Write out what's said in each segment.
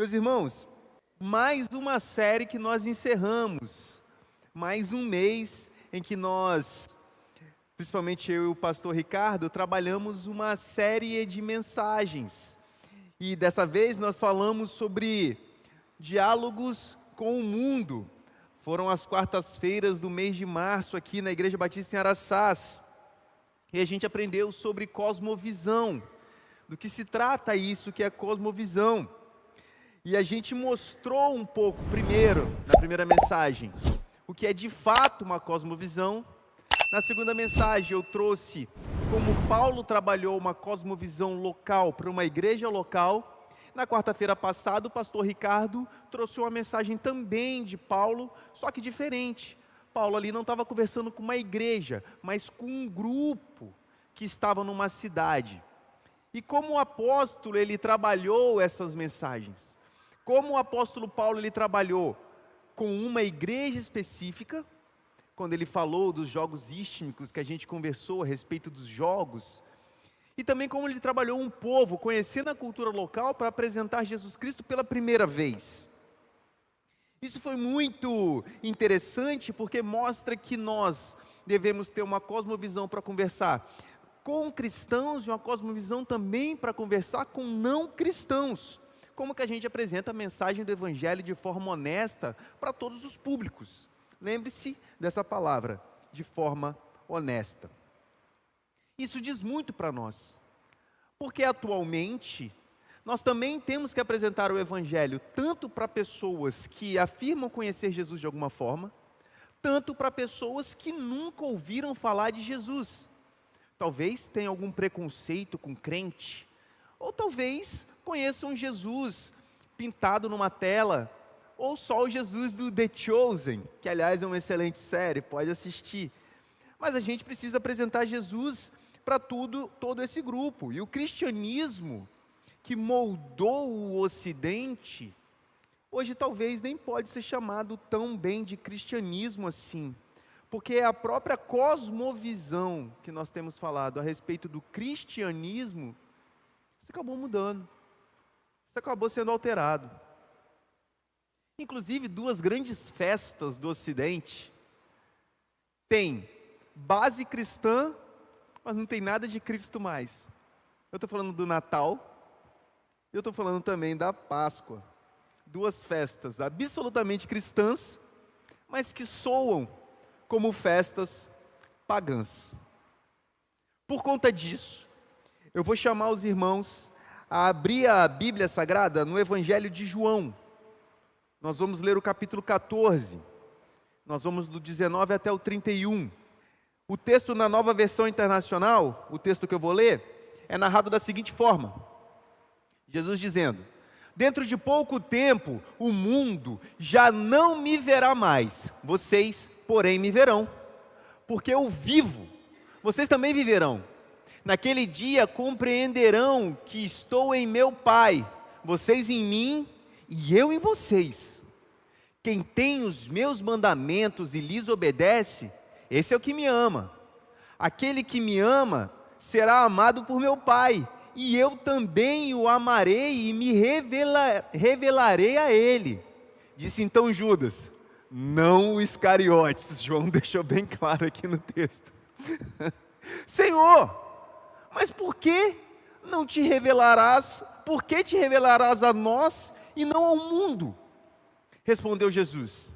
Meus irmãos, mais uma série que nós encerramos, mais um mês em que nós, principalmente eu e o pastor Ricardo, trabalhamos uma série de mensagens. E dessa vez nós falamos sobre diálogos com o mundo. Foram as quartas-feiras do mês de março aqui na Igreja Batista em Araçás. E a gente aprendeu sobre cosmovisão, do que se trata isso que é cosmovisão. E a gente mostrou um pouco primeiro, na primeira mensagem, o que é de fato uma cosmovisão. Na segunda mensagem eu trouxe como Paulo trabalhou uma cosmovisão local para uma igreja local. Na quarta-feira passada o pastor Ricardo trouxe uma mensagem também de Paulo, só que diferente. Paulo ali não estava conversando com uma igreja, mas com um grupo que estava numa cidade. E como o apóstolo ele trabalhou essas mensagens? Como o apóstolo Paulo ele trabalhou com uma igreja específica, quando ele falou dos jogos istmicos, que a gente conversou a respeito dos jogos, e também como ele trabalhou um povo, conhecendo a cultura local, para apresentar Jesus Cristo pela primeira vez. Isso foi muito interessante, porque mostra que nós devemos ter uma cosmovisão para conversar com cristãos, e uma cosmovisão também para conversar com não cristãos. Como que a gente apresenta a mensagem do Evangelho de forma honesta para todos os públicos. Lembre-se dessa palavra, de forma honesta. Isso diz muito para nós, porque atualmente nós também temos que apresentar o Evangelho tanto para pessoas que afirmam conhecer Jesus de alguma forma, tanto para pessoas que nunca ouviram falar de Jesus. Talvez tenha algum preconceito com crente, ou talvez conheçam Jesus pintado numa tela, ou só o Jesus do The Chosen, que aliás é uma excelente série, pode assistir. Mas a gente precisa apresentar Jesus para todo esse grupo. E o cristianismo que moldou o Ocidente, hoje talvez nem pode ser chamado tão bem de cristianismo assim, porque é a própria cosmovisão que nós temos falado a respeito do cristianismo, isso acabou mudando, isso acabou sendo alterado. Inclusive, duas grandes festas do Ocidente têm base cristã, mas não tem nada de Cristo mais. Eu estou falando do Natal, eu estou falando também da Páscoa. Duas festas absolutamente cristãs, mas que soam como festas pagãs. Por conta disso, eu vou chamar os irmãos a abrir a Bíblia Sagrada no Evangelho de João. Nós vamos ler o capítulo 14, nós vamos do 19 até o 31. O texto na Nova Versão Internacional, o texto que eu vou ler, é narrado da seguinte forma: Jesus dizendo: dentro de pouco tempo o mundo já não me verá mais, vocês, porém, me verão, porque eu vivo, vocês também viverão. Naquele dia compreenderão que estou em meu Pai, vocês em mim e eu em vocês. Quem tem os meus mandamentos e lhes obedece, esse é o que me ama. Aquele que me ama será amado por meu Pai, e eu também o amarei e me revelarei a ele. Disse então Judas, não o Iscariotes. João deixou bem claro aqui no texto. Senhor, mas por que não te revelarás? Por que te revelarás a nós e não ao mundo? Respondeu Jesus,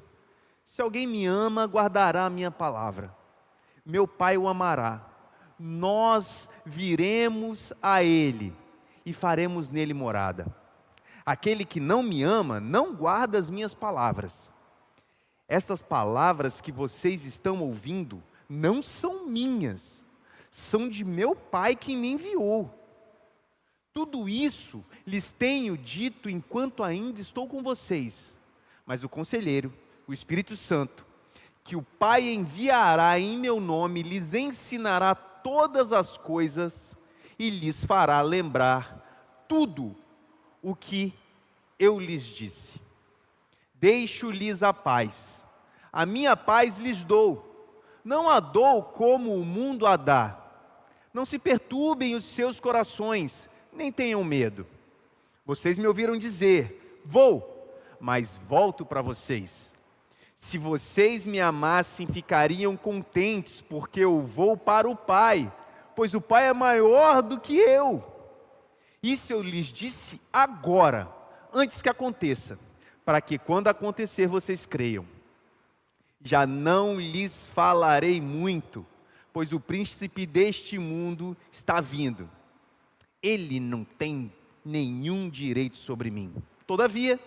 se alguém me ama, guardará a minha palavra. Meu Pai o amará. Nós viremos a ele e faremos nele morada. Aquele que não me ama, não guarda as minhas palavras. Estas palavras que vocês estão ouvindo, não são minhas, são de meu Pai que me enviou. Tudo isso lhes tenho dito enquanto ainda estou com vocês. Mas o Conselheiro, o Espírito Santo, que o Pai enviará em meu nome, lhes ensinará todas as coisas e lhes fará lembrar tudo o que eu lhes disse. Deixo-lhes a paz. A minha paz lhes dou. Não a dou como o mundo a dá. Não se perturbem os seus corações, nem tenham medo. Vocês me ouviram dizer, vou, mas volto para vocês. Se vocês me amassem, ficariam contentes, porque eu vou para o Pai, pois o Pai é maior do que eu. Isso eu lhes disse agora, antes que aconteça, para que quando acontecer vocês creiam. Já não lhes falarei muito, pois o príncipe deste mundo está vindo. Ele não tem nenhum direito sobre mim. Todavia,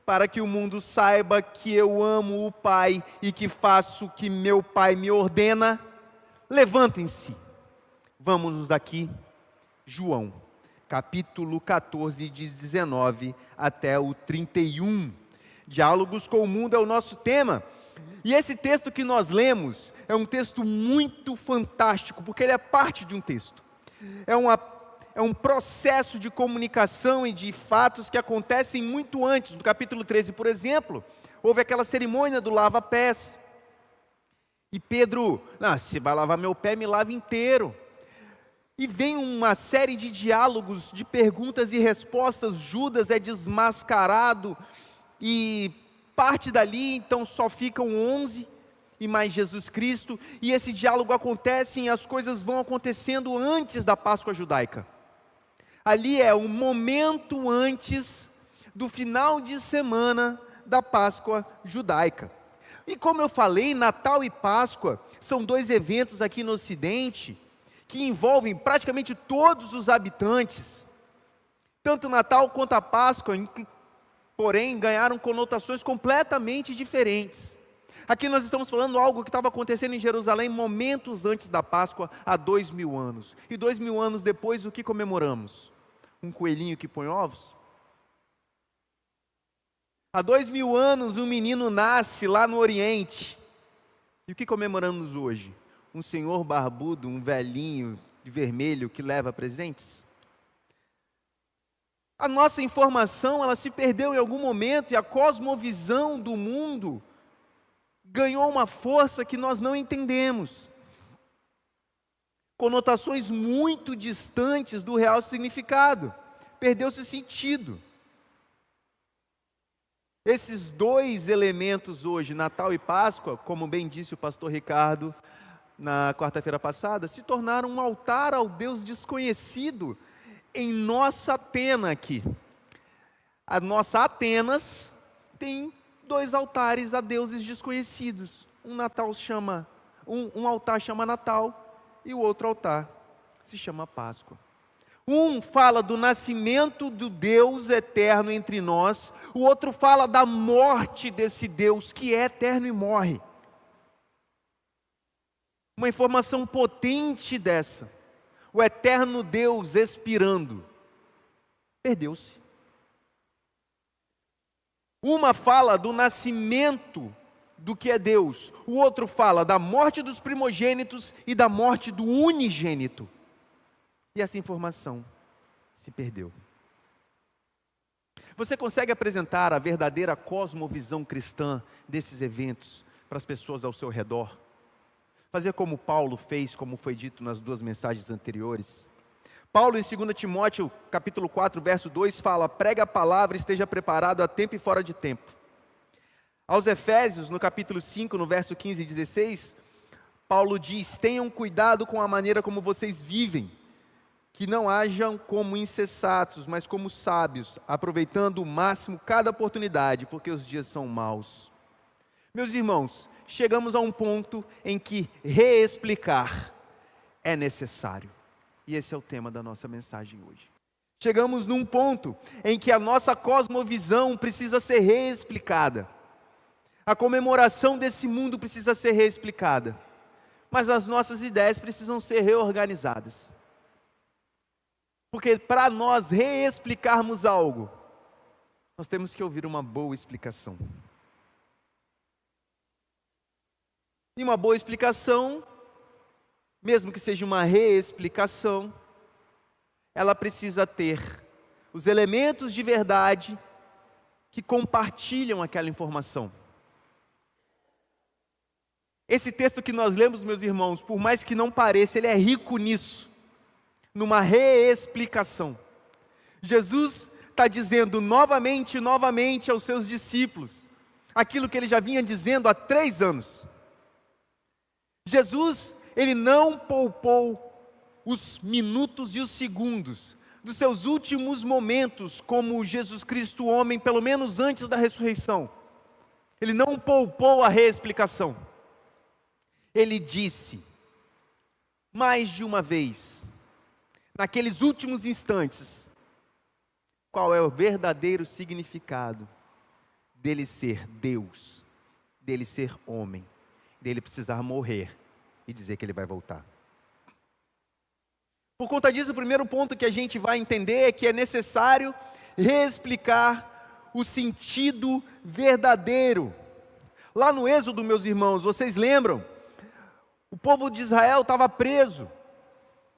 para que o mundo saiba que eu amo o Pai e que faço o que meu Pai me ordena, levantem-se. Vamos daqui. João, capítulo 14, de 19 até o 31. Diálogos com o mundo é o nosso tema. E esse texto que nós lemos é um texto muito fantástico, porque ele é parte de um texto. É um processo de comunicação e de fatos que acontecem muito antes. No capítulo 13, por exemplo, houve aquela cerimônia do lava-pés. E Pedro, se vai lavar meu pé, me lava inteiro. E vem uma série de diálogos, de perguntas e respostas. Judas é desmascarado e parte dali, então só ficam 11 e mais Jesus Cristo. E esse diálogo acontece e as coisas vão acontecendo antes da Páscoa judaica. Ali é um momento antes do final de semana da Páscoa judaica. E como eu falei, Natal e Páscoa são dois eventos aqui no Ocidente que envolvem praticamente todos os habitantes. Tanto o Natal quanto a Páscoa, porém, ganharam conotações completamente diferentes. Aqui nós estamos falando algo que estava acontecendo em Jerusalém momentos antes da Páscoa, há 2000 anos. E 2000 anos depois, o que comemoramos? Um coelhinho que põe ovos? Há 2000 anos, um menino nasce lá no Oriente. E o que comemoramos hoje? Um senhor barbudo, um velhinho de vermelho que leva presentes? A nossa informação, ela se perdeu em algum momento e a cosmovisão do mundo ganhou uma força que nós não entendemos. Conotações muito distantes do real significado. Perdeu-se o sentido. Esses dois elementos hoje, Natal e Páscoa, como bem disse o pastor Ricardo na quarta-feira passada, se tornaram um altar ao Deus desconhecido em nossa Atena aqui. A nossa Atenas tem dois altares a deuses desconhecidos. Um altar chama Natal e o outro altar se chama Páscoa. Um fala do nascimento do Deus eterno entre nós, o outro fala da morte desse Deus que é eterno e morre. Uma informação potente dessa. O eterno Deus expirando, perdeu-se. Uma fala do nascimento do que é Deus, o outro fala da morte dos primogênitos e da morte do unigênito. E essa informação se perdeu. Você consegue apresentar a verdadeira cosmovisão cristã desses eventos para as pessoas ao seu redor? Fazer como Paulo fez, como foi dito nas duas mensagens anteriores. Paulo em 2 Timóteo, capítulo 4, verso 2, fala: prega a palavra, esteja preparado a tempo e fora de tempo. Aos Efésios, no capítulo 5, no verso 15 e 16, Paulo diz: tenham cuidado com a maneira como vocês vivem, que não hajam como insensatos, mas como sábios, aproveitando o máximo cada oportunidade, porque os dias são maus. Meus irmãos, chegamos a um ponto em que reexplicar é necessário. E esse é o tema da nossa mensagem hoje. Chegamos num ponto em que a nossa cosmovisão precisa ser reexplicada. A comemoração desse mundo precisa ser reexplicada. Mas as nossas ideias precisam ser reorganizadas. Porque para nós reexplicarmos algo, nós temos que ouvir uma boa explicação. E uma boa explicação, mesmo que seja uma reexplicação, ela precisa ter os elementos de verdade que compartilham aquela informação. Esse texto que nós lemos, meus irmãos, por mais que não pareça, ele é rico nisso, numa reexplicação. Jesus está dizendo novamente e novamente aos seus discípulos, aquilo que ele já vinha dizendo há 3 anos. Jesus, ele não poupou os minutos e os segundos dos seus últimos momentos como Jesus Cristo homem, pelo menos antes da ressurreição. Ele não poupou a reexplicação. Ele disse, mais de uma vez, naqueles últimos instantes, qual é o verdadeiro significado dele ser Deus, dele ser homem, dele precisar morrer e dizer que ele vai voltar. Por conta disso, o primeiro ponto que a gente vai entender é que é necessário reexplicar o sentido verdadeiro. Lá no Êxodo, meus irmãos, vocês lembram? O povo de Israel estava preso.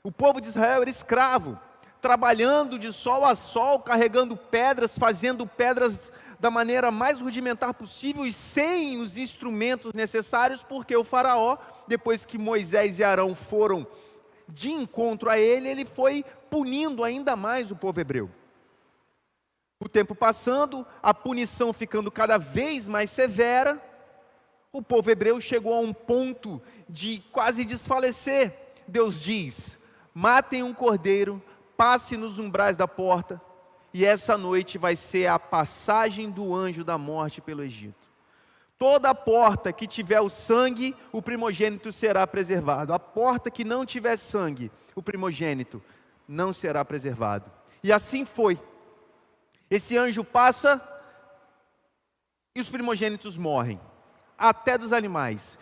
O povo de Israel era escravo, trabalhando de sol a sol, carregando pedras, fazendo pedras da maneira mais rudimentar possível e sem os instrumentos necessários, porque o faraó, depois que Moisés e Arão foram de encontro a ele, ele foi punindo ainda mais o povo hebreu. O tempo passando, a punição ficando cada vez mais severa, o povo hebreu chegou a um ponto de quase desfalecer. Deus diz, matem um cordeiro, passe nos umbrais da porta, e essa noite vai ser a passagem do anjo da morte pelo Egito. Toda a porta que tiver o sangue, o primogênito será preservado. A porta que não tiver sangue, o primogênito não será preservado. E assim foi. Esse anjo passa e os primogênitos morrem, até dos animais.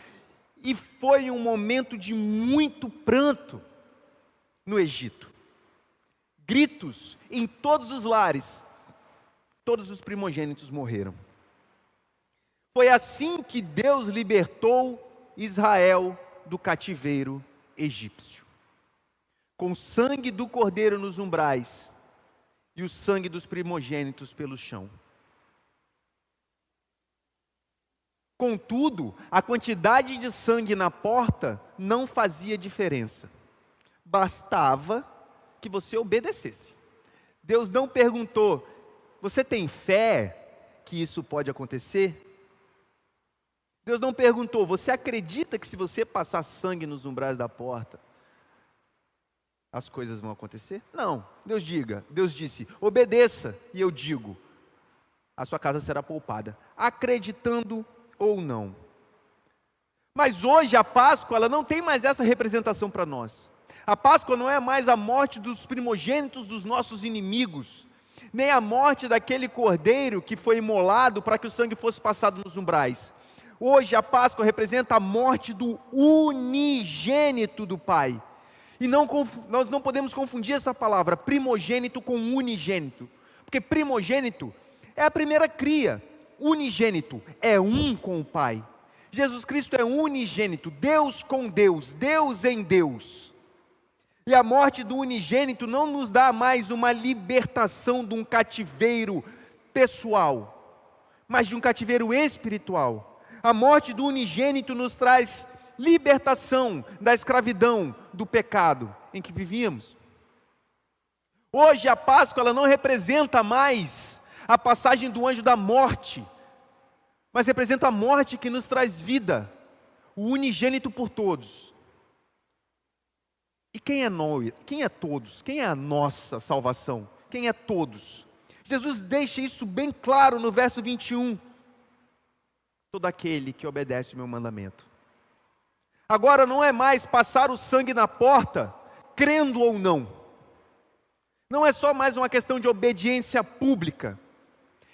E foi um momento de muito pranto no Egito. Gritos em todos os lares. Todos os primogênitos morreram. Foi assim que Deus libertou Israel do cativeiro egípcio. Com o sangue do cordeiro nos umbrais e o sangue dos primogênitos pelo chão. Contudo, a quantidade de sangue na porta não fazia diferença. Bastava que você obedecesse. Deus não perguntou, você tem fé que isso pode acontecer? Deus não perguntou, você acredita que se você passar sangue nos umbrais da porta, as coisas vão acontecer? Não, Deus disse, obedeça, e eu digo, a sua casa será poupada, acreditando ou não. Mas hoje a Páscoa, ela não tem mais essa representação para nós. A Páscoa não é mais a morte dos primogênitos dos nossos inimigos, nem a morte daquele cordeiro que foi imolado para que o sangue fosse passado nos umbrais. Hoje a Páscoa representa a morte do unigênito do Pai. E nós não podemos confundir essa palavra primogênito com unigênito. Porque primogênito é a primeira cria. Unigênito é um com o Pai. Jesus Cristo é unigênito, Deus com Deus, Deus em Deus. E a morte do unigênito não nos dá mais uma libertação de um cativeiro pessoal, mas de um cativeiro espiritual. A morte do unigênito nos traz libertação da escravidão, do pecado em que vivíamos. Hoje a Páscoa ela não representa mais a passagem do anjo da morte, mas representa a morte que nos traz vida, o unigênito por todos. E quem é nós? Quem é todos? Quem é a nossa salvação? Quem é todos? Jesus deixa isso bem claro no verso 21. Todo aquele que obedece o meu mandamento. Agora não é mais passar o sangue na porta, crendo ou não. Não é só mais uma questão de obediência pública.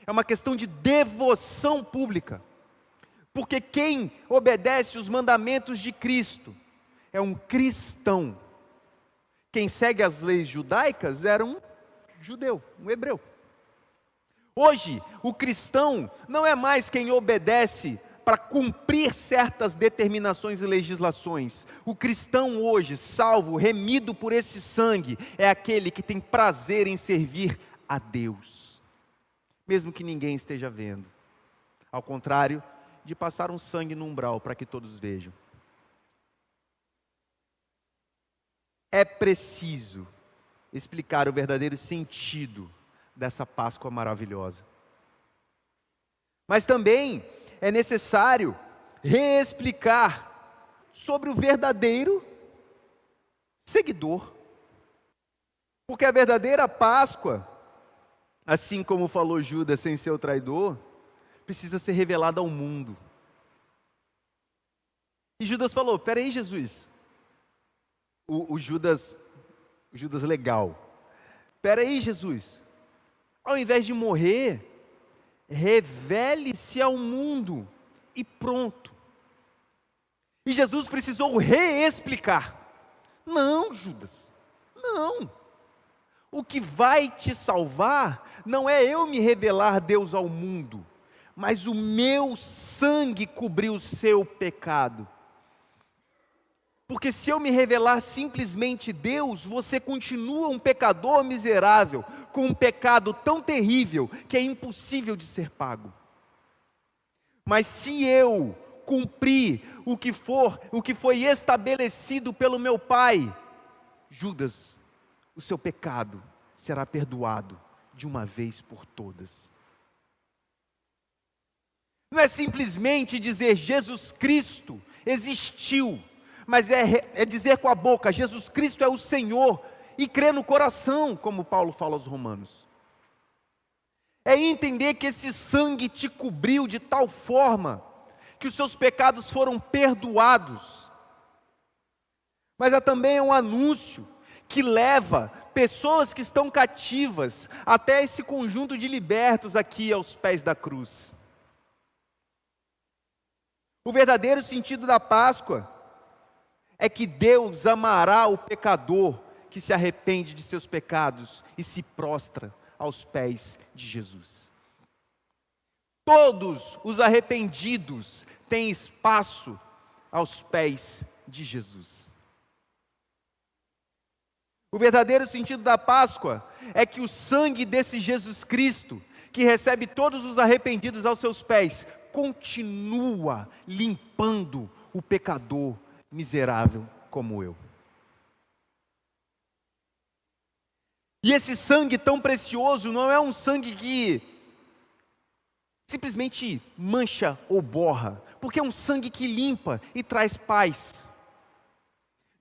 É uma questão de devoção pública. Porque quem obedece os mandamentos de Cristo é um cristão. Quem segue as leis judaicas era um judeu, um hebreu. Hoje, o cristão não é mais quem obedece para cumprir certas determinações e legislações. O cristão hoje, salvo, remido por esse sangue, é aquele que tem prazer em servir a Deus, mesmo que ninguém esteja vendo. Ao contrário de passar um sangue no umbral para que todos vejam. É preciso explicar o verdadeiro sentido dessa Páscoa maravilhosa. Mas também é necessário reexplicar sobre o verdadeiro seguidor. Porque a verdadeira Páscoa, assim como falou Judas sem ser o traidor, precisa ser revelada ao mundo. E Judas falou: peraí, Jesus, o Judas legal, peraí, Jesus, ao invés de morrer, revele-se ao mundo e pronto. E Jesus precisou reexplicar: não, Judas, não. O que vai te salvar não é eu me revelar Deus ao mundo, mas o meu sangue cobrir o seu pecado. Porque se eu me revelar simplesmente Deus, você continua um pecador miserável, com um pecado tão terrível que é impossível de ser pago. Mas se eu cumprir o que foi estabelecido pelo meu Pai, Judas, o seu pecado será perdoado de uma vez por todas. Não é simplesmente dizer Jesus Cristo existiu, mas é dizer com a boca: Jesus Cristo é o Senhor, e crer no coração, como Paulo fala aos Romanos. É entender que esse sangue te cobriu de tal forma que os seus pecados foram perdoados. Mas também é um anúncio que leva pessoas que estão cativas até esse conjunto de libertos aqui aos pés da cruz. O verdadeiro sentido da Páscoa é que Deus amará o pecador que se arrepende de seus pecados e se prostra aos pés de Jesus. Todos os arrependidos têm espaço aos pés de Jesus. O verdadeiro sentido da Páscoa é que o sangue desse Jesus Cristo, que recebe todos os arrependidos aos seus pés, continua limpando o pecador miserável como eu. E esse sangue tão precioso não é um sangue que simplesmente mancha ou borra, porque é um sangue que limpa e traz paz.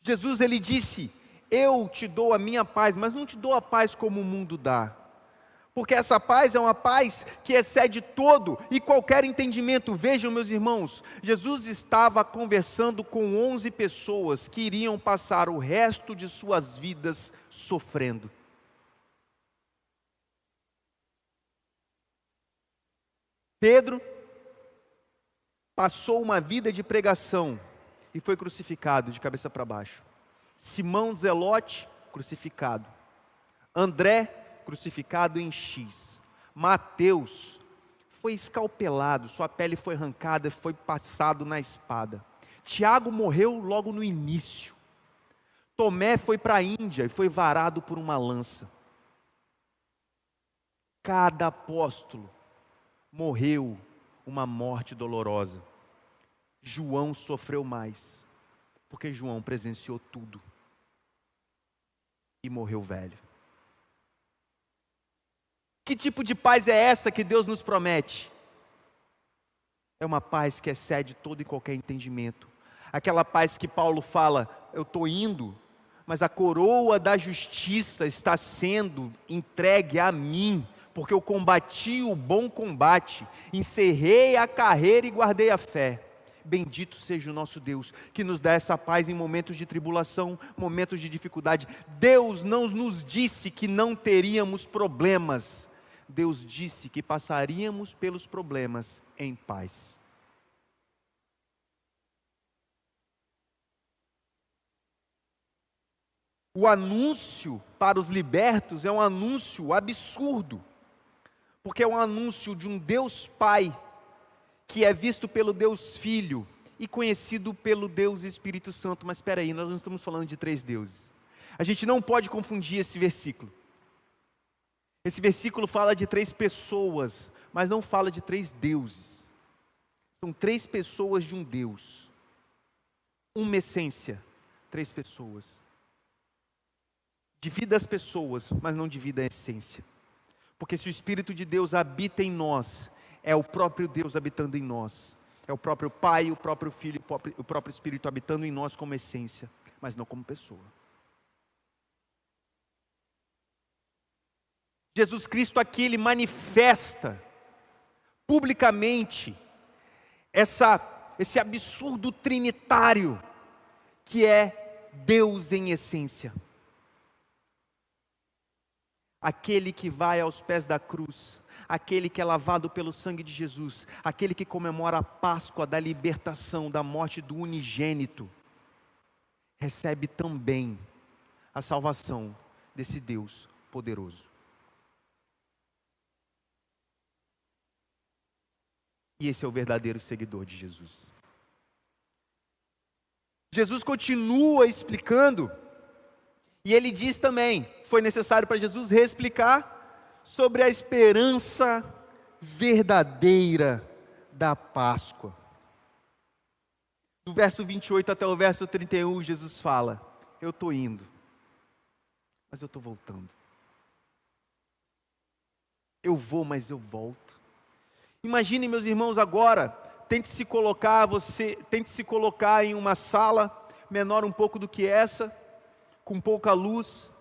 Jesus, ele disse: eu te dou a minha paz, mas não te dou a paz como o mundo dá. Porque essa paz é uma paz que excede todo e qualquer entendimento. Vejam, meus irmãos, Jesus estava conversando com 11 pessoas que iriam passar o resto de suas vidas sofrendo. Pedro passou uma vida de pregação e foi crucificado de cabeça para baixo. Simão Zelote, crucificado. André, crucificado em X. Mateus foi escalpelado, sua pele foi arrancada e foi passado na espada. Tiago morreu logo no início. Tomé foi para a Índia e foi varado por uma lança. Cada apóstolo morreu uma morte dolorosa. João sofreu mais, porque João presenciou tudo e morreu velho. Que tipo de paz é essa que Deus nos promete? É uma paz que excede todo e qualquer entendimento. Aquela paz que Paulo fala: eu estou indo, mas a coroa da justiça está sendo entregue a mim, porque eu combati o bom combate, encerrei a carreira e guardei a fé. Bendito seja o nosso Deus, que nos dá essa paz em momentos de tribulação, momentos de dificuldade. Deus não nos disse que não teríamos problemas. Deus disse que passaríamos pelos problemas em paz. O anúncio para os libertos é um anúncio absurdo, porque é um anúncio de um Deus Pai, que é visto pelo Deus Filho e conhecido pelo Deus Espírito Santo. Mas espera aí, nós não estamos falando de 3 deuses. A gente não pode confundir esse versículo. Esse versículo fala de 3 pessoas, mas não fala de 3 deuses. São 3 pessoas de um Deus. Uma essência, 3 pessoas. Divida as pessoas, mas não divida a essência. Porque se o Espírito de Deus habita em nós, é o próprio Deus habitando em nós. É o próprio Pai, o próprio Filho, o próprio Espírito habitando em nós como essência, mas não como pessoa. Jesus Cristo aqui, Ele manifesta publicamente esse absurdo trinitário que é Deus em essência. Aquele que vai aos pés da cruz, aquele que é lavado pelo sangue de Jesus, aquele que comemora a Páscoa da libertação, da morte do unigênito, recebe também a salvação desse Deus poderoso. E esse é o verdadeiro seguidor de Jesus. Jesus continua explicando, e ele diz também, foi necessário para Jesus reexplicar sobre a esperança verdadeira da Páscoa. Do verso 28 até o verso 31, Jesus fala: eu estou indo, mas eu estou voltando. Eu vou, mas eu volto. Imagine, meus irmãos, agora, tente se colocar em uma sala menor um pouco do que essa, com pouca luz,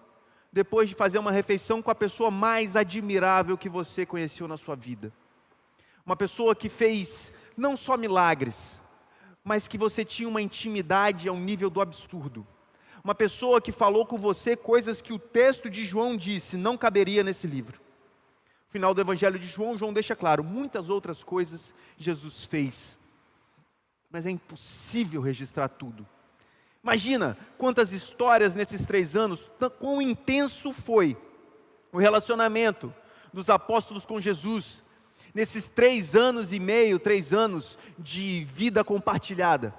depois de fazer uma refeição com a pessoa mais admirável que você conheceu na sua vida. Uma pessoa que fez não só milagres, mas que você tinha uma intimidade ao nível do absurdo. Uma pessoa que falou com você coisas que o texto de João disse não caberia nesse livro. No final do Evangelho de João, João deixa claro, muitas outras coisas Jesus fez, mas é impossível registrar tudo. Imagina quantas histórias nesses 3 anos, quão intenso foi o relacionamento dos apóstolos com Jesus, nesses 3 anos e meio, 3 anos de vida compartilhada.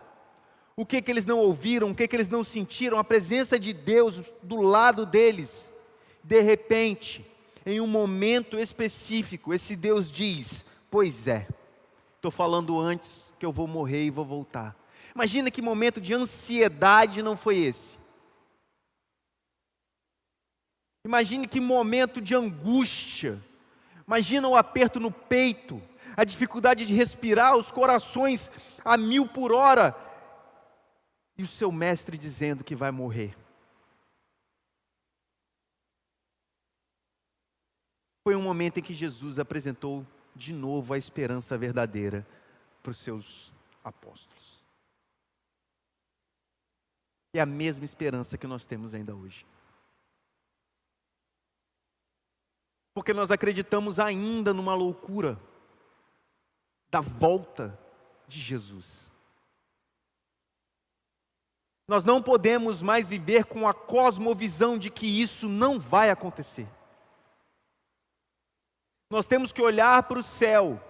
O que eles não ouviram, o que eles não sentiram, a presença de Deus do lado deles. De repente, em um momento específico, esse Deus diz: pois é, estou falando antes que eu vou morrer e vou voltar. Imagina que momento de ansiedade não foi esse. Imagine que momento de angústia. Imagina o aperto no peito, a dificuldade de respirar, os corações a 1000 por hora. E o seu mestre dizendo que vai morrer. Foi um momento em que Jesus apresentou de novo a esperança verdadeira para os seus apóstolos. É a mesma esperança que nós temos ainda hoje. Porque nós acreditamos ainda numa loucura da volta de Jesus. Nós não podemos mais viver com a cosmovisão de que isso não vai acontecer. Nós temos que olhar para o céu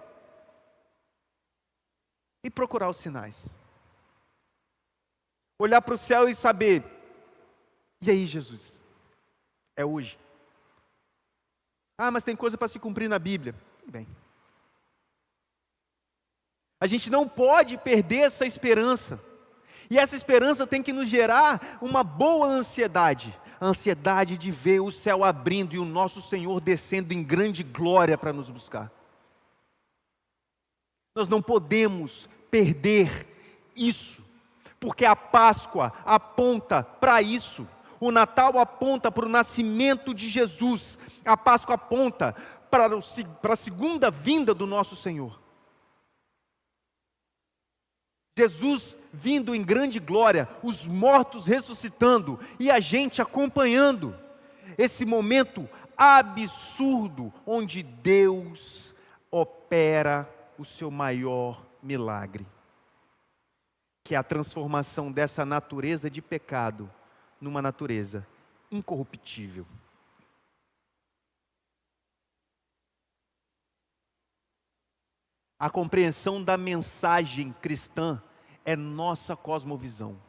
e procurar os sinais. Olhar para o céu e saber: e aí, Jesus? É hoje? Ah, mas tem coisa para se cumprir na Bíblia. Tudo bem. A gente não pode perder essa esperança. E essa esperança tem que nos gerar uma boa ansiedade. A ansiedade de ver o céu abrindo e o nosso Senhor descendo em grande glória para nos buscar. Nós não podemos perder isso, porque a Páscoa aponta para isso. O Natal aponta para o nascimento de Jesus. A Páscoa aponta para a segunda vinda do nosso Senhor. Jesus vindo em grande glória, os mortos ressuscitando e a gente acompanhando esse momento absurdo onde Deus opera o seu maior milagre, que é a transformação dessa natureza de pecado numa natureza incorruptível. A compreensão da mensagem cristã é nossa cosmovisão.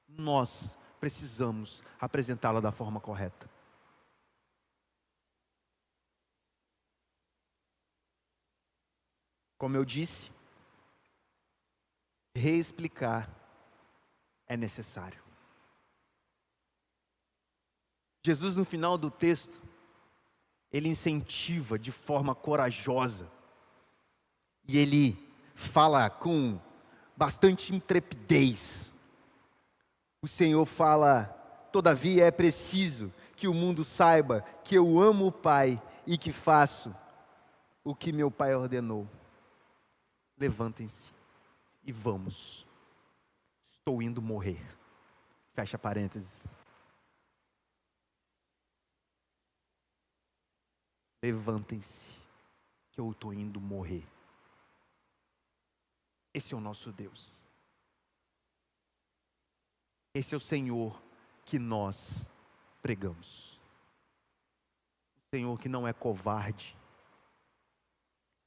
Nós precisamos apresentá-la da forma correta. Como eu disse, reexplicar é necessário. Jesus, no final do texto, ele incentiva de forma corajosa. E ele fala com bastante intrepidez. O Senhor fala: todavia é preciso que o mundo saiba que eu amo o Pai e que faço o que meu Pai ordenou. Levantem-se e vamos. Estou indo morrer. Fecha parênteses. Levantem-se, que eu estou indo morrer. Esse é o nosso Deus. Esse é o Senhor que nós pregamos. O Senhor que não é covarde,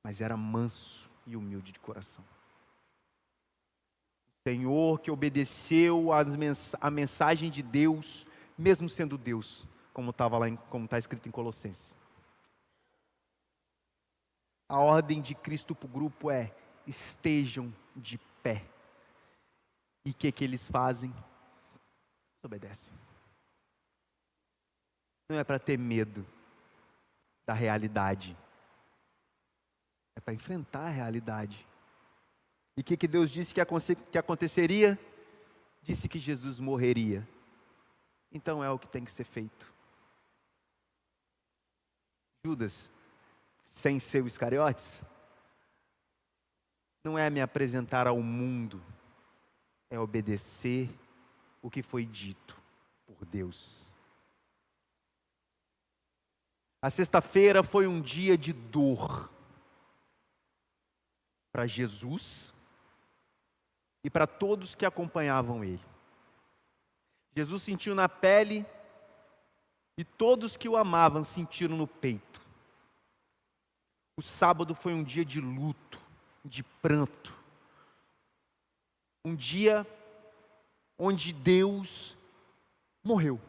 mas era manso e humilde de coração. O Senhor que obedeceu a mensagem de Deus, mesmo sendo Deus, como está escrito em Colossenses. A ordem de Cristo para o grupo é: estejam de pé. E o que eles fazem? Obedecem. Não é para ter medo da realidade, é para enfrentar a realidade. E o que Deus disse que aconteceria? Disse que Jesus morreria. Então é o que tem que ser feito. Judas, sem ser o Iscariotes, não é me apresentar ao mundo, é obedecer o que foi dito por Deus. A sexta-feira foi um dia de dor para Jesus e para todos que acompanhavam ele. Jesus sentiu na pele e todos que o amavam sentiram no peito. O sábado foi um dia de luto, de pranto. Um dia onde Deus morreu.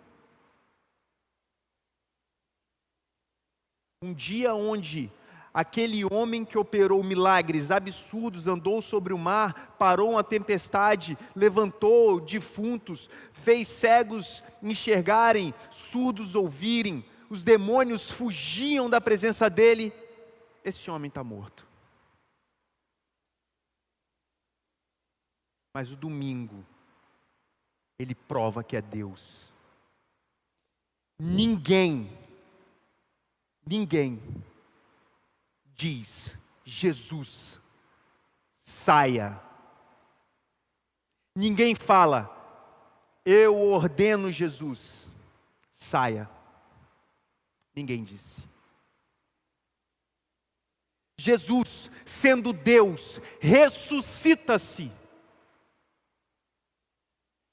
Um dia onde aquele homem que operou milagres absurdos, andou sobre o mar, parou uma tempestade, levantou defuntos, fez cegos enxergarem, surdos ouvirem, os demônios fugiam da presença dele. Esse homem está morto. Mas o domingo, ele prova que é Deus. Ninguém diz: Jesus, saia. Ninguém fala: eu ordeno Jesus, saia. Ninguém disse. Jesus, sendo Deus, ressuscita-se.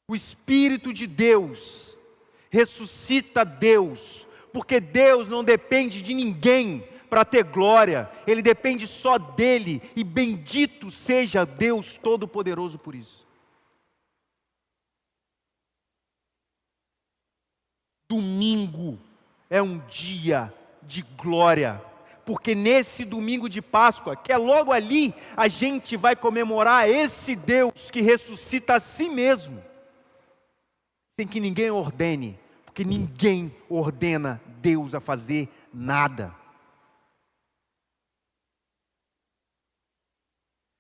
O Espírito de Deus ressuscita Deus, porque Deus não depende de ninguém para ter glória, Ele depende só dEle, e bendito seja Deus Todo-Poderoso por isso. Domingo é um dia de glória, porque nesse domingo de Páscoa, que é logo ali, a gente vai comemorar esse Deus que ressuscita a si mesmo, sem que ninguém ordene, porque ninguém ordena Deus a fazer nada.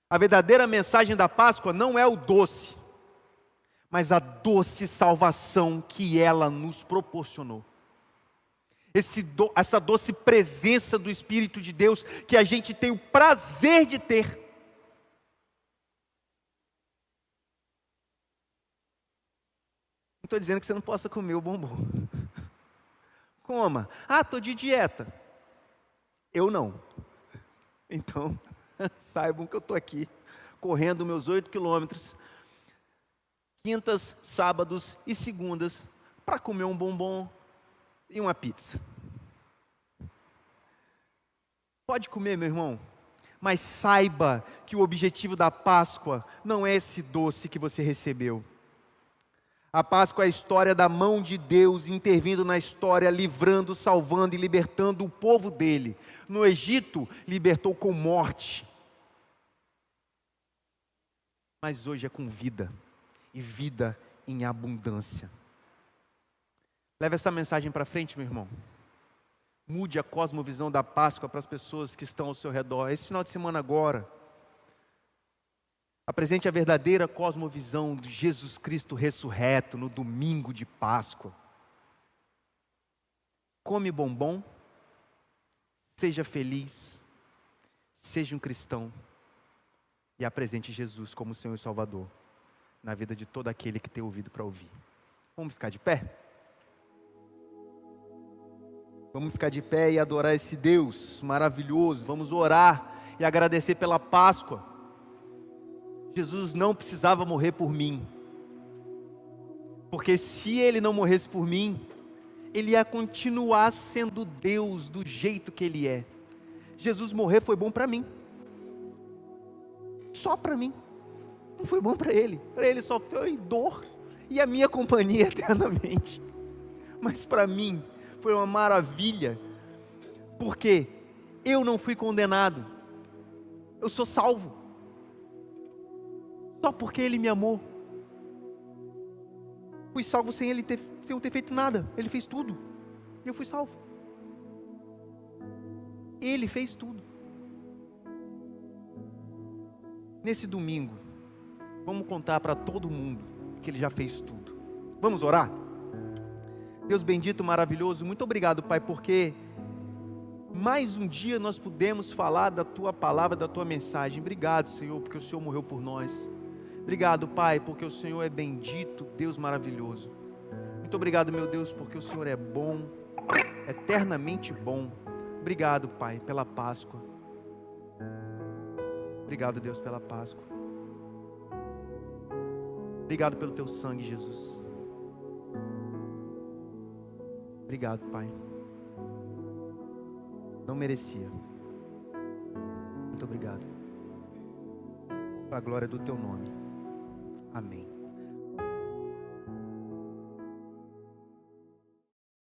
A verdadeira mensagem da Páscoa não é o doce, mas a doce salvação que ela nos proporcionou. Essa doce presença do Espírito de Deus que a gente tem o prazer de ter. Não estou dizendo que você não possa comer o bombom. Coma. Ah, estou de dieta. Eu não. Então, saibam que eu estou aqui, correndo meus 8 quilômetros, quintas, sábados e segundas, para comer um bombom e uma pizza. Pode comer, meu irmão, mas saiba que o objetivo da Páscoa não é esse doce que você recebeu. A Páscoa é a história da mão de Deus intervindo na história, livrando, salvando e libertando o povo dele. No Egito, libertou com morte. Mas hoje é com vida, e vida em abundância. Leva essa mensagem para frente, meu irmão. Mude a cosmovisão da Páscoa para as pessoas que estão ao seu redor. Esse final de semana agora, apresente a verdadeira cosmovisão de Jesus Cristo ressurreto no domingo de Páscoa. Come bombom, seja feliz, seja um cristão e apresente Jesus como Senhor e Salvador na vida de todo aquele que tem ouvido para ouvir. Vamos ficar de pé? Vamos ficar de pé e adorar esse Deus maravilhoso. Vamos orar e agradecer pela Páscoa. Jesus não precisava morrer por mim, porque se Ele não morresse por mim, Ele ia continuar sendo Deus do jeito que Ele é. Jesus morrer foi bom para mim, só para mim, não foi bom para Ele só foi dor e a minha companhia eternamente, mas para mim foi uma maravilha, porque eu não fui condenado, eu sou salvo, só porque Ele me amou. Fui salvo sem eu ter feito nada, Ele fez tudo, e eu fui salvo. Ele fez tudo. Nesse domingo, vamos contar para todo mundo que Ele já fez tudo. Vamos orar? Deus bendito, maravilhoso, muito obrigado, Pai, porque mais um dia nós pudemos falar da Tua palavra, da Tua mensagem. Obrigado, Senhor, porque o Senhor morreu por nós. Obrigado, Pai, porque o Senhor é bendito, Deus maravilhoso. Muito obrigado, meu Deus, porque o Senhor é bom, eternamente bom. Obrigado, Pai, pela Páscoa. Obrigado, Deus, pela Páscoa. Obrigado pelo Teu sangue, Jesus. Obrigado, Pai. Não merecia. Muito obrigado. Para a glória do Teu nome. Amém.